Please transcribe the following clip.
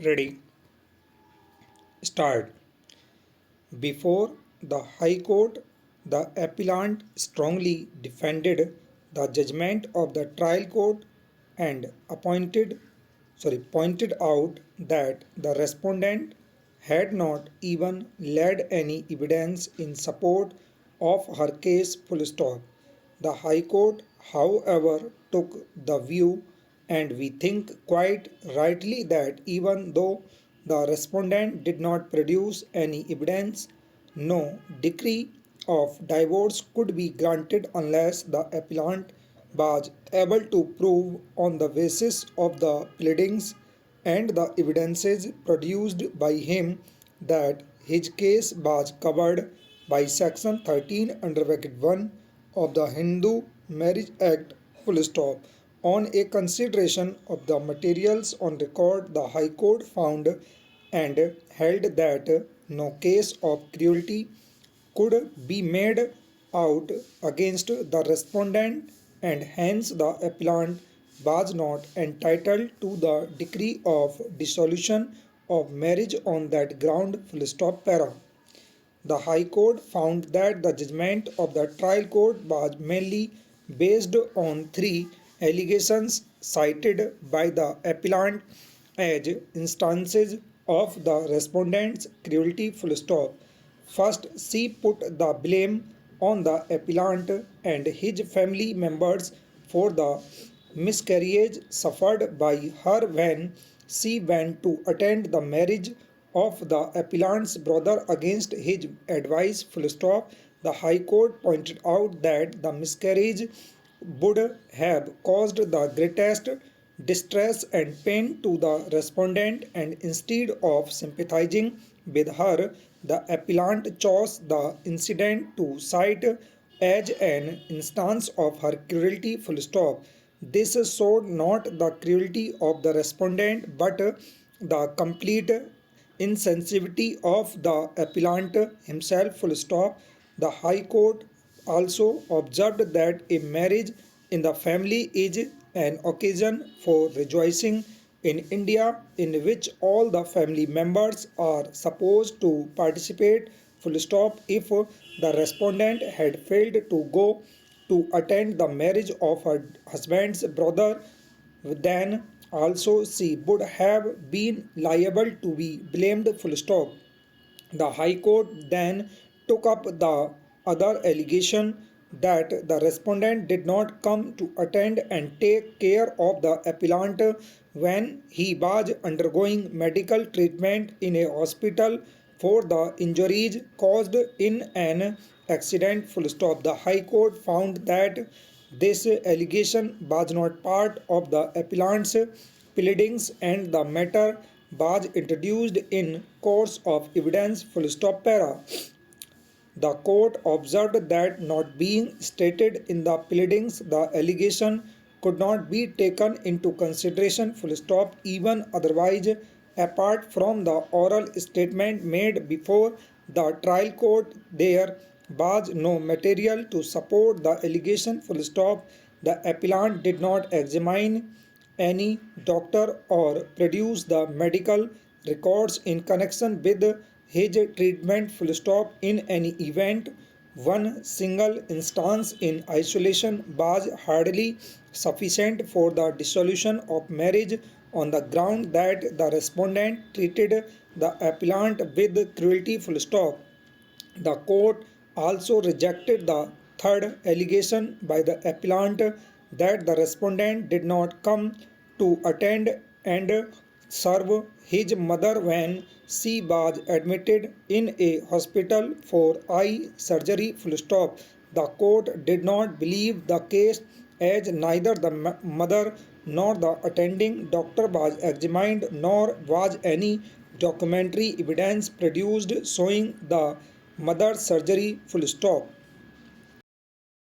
Ready, start. Before the High Court, the appellant strongly defended the judgment of the trial court and pointed out that the respondent had not even laid any evidence in support of her case. Full stop. The High Court, however, took the view, and we think quite rightly, that even though the respondent did not produce any evidence, no decree of divorce could be granted unless the appellant was able to prove on the basis of the pleadings and the evidences produced by him that his case was covered by section 13 under bracket 1 of the Hindu Marriage Act. Full stop. On a consideration of the materials on record, the High Court found and held that no case of cruelty could be made out against the respondent, and hence the appellant was not entitled to the decree of dissolution of marriage on that ground. Full stop. Para. The High Court found that the judgment of the trial court was mainly based on three allegations cited by the appellant as instances of the respondent's cruelty. Full stop. First, she put the blame on the appellant and his family members for the miscarriage suffered by her when she went to attend the marriage of the appellant's brother against his advice. Full stop. The High Court pointed out that the miscarriage would have caused the greatest distress and pain to the respondent, and instead of sympathizing with her, the appellant chose the incident to cite as an instance of her cruelty. Full stop. This showed not the cruelty of the respondent but the complete insensitivity of the appellant himself. Full stop. The High Court also observed that a marriage in the family is an occasion for rejoicing in India, in which all the family members are supposed to participate. Full stop. If the respondent had failed to go to attend the marriage of her husband's brother, then also she would have been liable to be blamed. Full stop. The High Court then took up the other allegation that the respondent did not come to attend and take care of the appellant when he was undergoing medical treatment in a hospital for the injuries caused in an accident. Full stop. The High Court found that this allegation was not part of the appellant's pleadings and the matter was introduced in course of evidence. Full stop. Para. The court observed that not being stated in the pleadings, the allegation could not be taken into consideration. Full stop. Even otherwise, apart from the oral statement made before the trial court, there was no material to support the allegation. Full stop. The appellant did not examine any doctor or produce the medical records in connection with his treatment. Full stop. In any event, one single instance in isolation was hardly sufficient for the dissolution of marriage on the ground that the respondent treated the appellant with cruelty. Full stop. The court also rejected the third allegation by the appellant that the respondent did not come to attend and serve his mother when she was admitted in a hospital for eye surgery. Full stop. The court did not believe the case, as neither the mother nor the attending doctor was examined, nor was any documentary evidence produced showing the mother's surgery. Full stop.